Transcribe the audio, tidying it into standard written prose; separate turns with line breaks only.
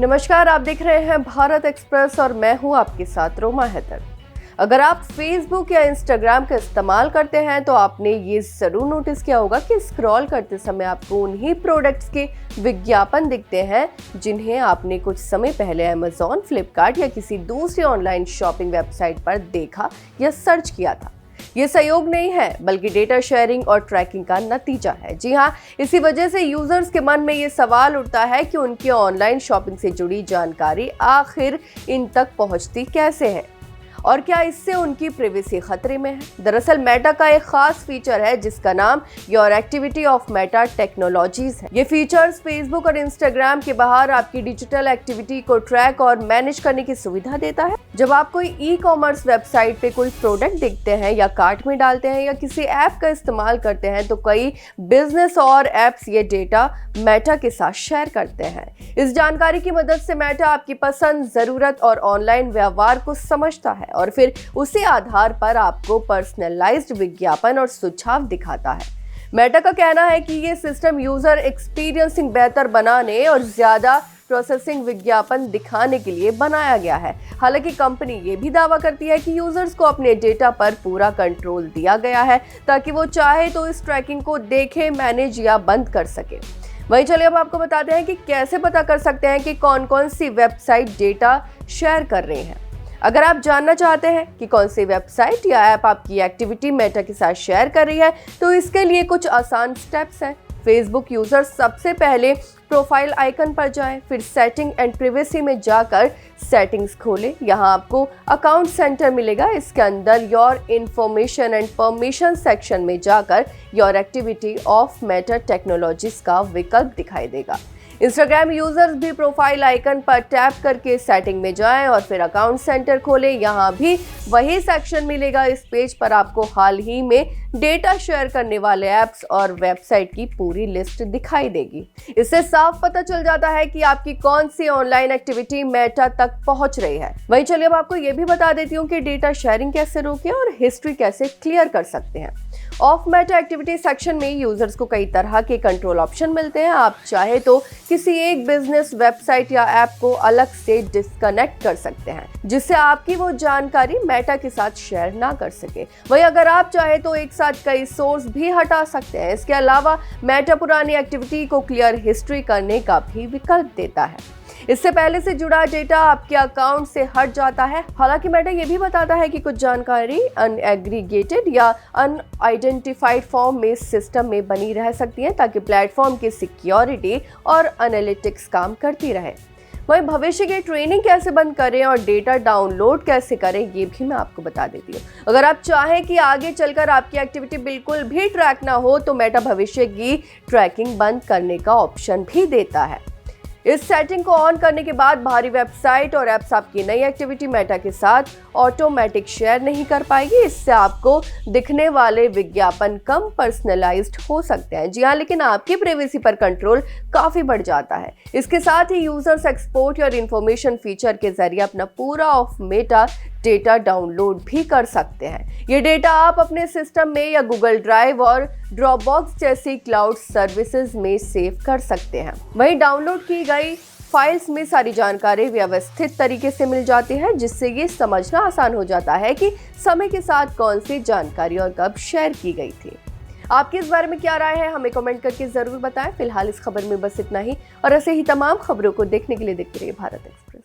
नमस्कार, आप देख रहे हैं भारत एक्सप्रेस और मैं हूं आपके साथ रोमा हैदर। अगर आप फेसबुक या इंस्टाग्राम का इस्तेमाल करते हैं तो आपने ये ज़रूर नोटिस किया होगा कि स्क्रॉल करते समय आपको उन्हीं प्रोडक्ट्स के विज्ञापन दिखते हैं जिन्हें आपने कुछ समय पहले अमेज़ॉन, फ्लिपकार्ट या किसी दूसरी ऑनलाइन शॉपिंग वेबसाइट पर देखा या सर्च किया था। ये सहयोग नहीं है बल्कि डेटा शेयरिंग और ट्रैकिंग का नतीजा है। जी हाँ, इसी वजह से यूजर्स के मन में ये सवाल उठता है कि उनकी ऑनलाइन शॉपिंग से जुड़ी जानकारी आखिर इन तक पहुंचती कैसे है और क्या इससे उनकी प्राइवेसी खतरे में है। दरअसल मेटा का एक खास फीचर है जिसका नाम your activity of Meta technologies है। ये फीचर्स फेसबुक और इंस्टाग्राम के बाहर आपकी डिजिटल एक्टिविटी को ट्रैक और मैनेज करने की सुविधा देता है। जब आप कोई ई कॉमर्स वेबसाइट पे कोई प्रोडक्ट देखते हैं या कार्ट में डालते हैं या किसी ऐप का इस्तेमाल करते हैं तो कई बिजनेस और ऐप्स ये डेटा मेटा के साथ शेयर करते हैं। इस जानकारी की मदद से मेटा आपकी पसंद, जरूरत और ऑनलाइन व्यवहार को समझता है और फिर उसी आधार पर आपको पर्सनलाइज्ड विज्ञापन और सुझाव दिखाता है। मेटा का कहना है कि ये सिस्टम यूजर एक्सपीरियंसिंग बेहतर बनाने और ज्यादा प्रोसेसिंग विज्ञापन दिखाने के लिए बनाया गया है। हालांकि कंपनी ये भी दावा करती है कि यूजर्स को अपने डेटा पर पूरा कंट्रोल दिया गया है ताकि वो चाहे तो इस ट्रैकिंग को देखे, मैनेज या बंद कर सके। वहीं चलिए अब आपको बताते हैं कि कैसे पता कर सकते हैं कि कौन कौन सी वेबसाइट डेटा शेयर कर रही हैं। अगर आप जानना चाहते हैं कि कौन सी वेबसाइट या ऐप आपकी एक्टिविटी मेटा के साथ शेयर कर रही है तो इसके लिए कुछ आसान स्टेप्स हैं। फेसबुक यूजर सबसे पहले प्रोफाइल आइकन पर जाएं, फिर सेटिंग एंड प्राइवेसी में जाकर सेटिंग्स खोलें। यहाँ आपको अकाउंट सेंटर मिलेगा। इसके अंदर your information and permission section में जाकर your activity of Meta technologies का विकल्प दिखाई देगा। इंस्टाग्राम यूजर्स भी प्रोफाइल आइकन पर टैप करके सेटिंग में जाएं और फिर अकाउंट सेंटर खोलें। यहाँ भी वही सेक्शन मिलेगा। इस पेज पर आपको हाल ही में डेटा शेयर करने वाले ऐप्स और वेबसाइट की पूरी लिस्ट दिखाई देगी। इससे साफ पता चल जाता है कि आपकी कौन सी ऑनलाइन एक्टिविटी मेटा तक पहुंच रही है। वहीं चलिए अब आपको ये भी बता देती हूँ कि डेटा शेयरिंग कैसे रोकें और हिस्ट्री कैसे क्लियर कर सकते हैं। ऑफ मेटा एक्टिविटी सेक्शन में यूजर्स को कई तरह के कंट्रोल ऑप्शन मिलते हैं। आप चाहे तो किसी एक बिजनेस, वेबसाइट या ऐप को अलग से डिस्कनेक्ट कर सकते हैं जिससे आपकी वो जानकारी मेटा के साथ शेयर ना कर सके। वहीं अगर आप चाहे तो एक साथ कई सोर्स भी हटा सकते हैं। इसके अलावा मेटा पुरानी एक्टिविटी को क्लियर हिस्ट्री करने का भी विकल्प देता है। इससे पहले से जुड़ा डेटा आपके अकाउंट से हट जाता है। हालांकि मेटा ये भी बताता है कि कुछ जानकारी अनएग्रीगेटेड या अनआइडेंटिफाइड फॉर्म में सिस्टम में बनी रह सकती है ताकि प्लेटफॉर्म की सिक्योरिटी और एनालिटिक्स काम करती रहे। वहीं भविष्य की ट्रेनिंग कैसे बंद करें और डेटा डाउनलोड कैसे करें ये भी मैं आपको बता देती हूँ। अगर आप चाहें कि आगे चलकर आपकी एक्टिविटी बिल्कुल भी ट्रैक ना हो तो मेटा भविष्य की ट्रैकिंग बंद करने का ऑप्शन भी देता है। इस सेटिंग को ऑन करने के बाद बाहरी वेबसाइट और ऐप्स आपकी नई एक्टिविटी मेटा के साथ ऑटोमेटिक शेयर नहीं कर पाएगी। इससे आपको दिखने वाले विज्ञापन कम पर्सनलाइज्ड हो सकते हैं। जी हाँ, लेकिन आपकी प्राइवेसी पर कंट्रोल काफी बढ़ जाता है। इसके साथ ही users export your information feature के जरिए अपना पूरा ऑफ मेटा डेटा डाउनलोड भी कर सकते हैं। ये डेटा आप अपने सिस्टम में या गूगल ड्राइव और ड्रॉपबॉक्स जैसी क्लाउड सर्विसेज में सेव कर सकते हैं। वहीं डाउनलोड की गई फाइल्स में सारी जानकारी व्यवस्थित तरीके से मिल जाती है जिससे ये समझना आसान हो जाता है कि समय के साथ कौन सी जानकारी और कब शेयर की गई थी। आपकी इस बारे में क्या राय है हमें कमेंट करके जरूर बताएं। फिलहाल इस खबर में बस इतना ही और ऐसे ही तमाम खबरों को देखने के लिए देखते रहिए भारत एक्सप्रेस।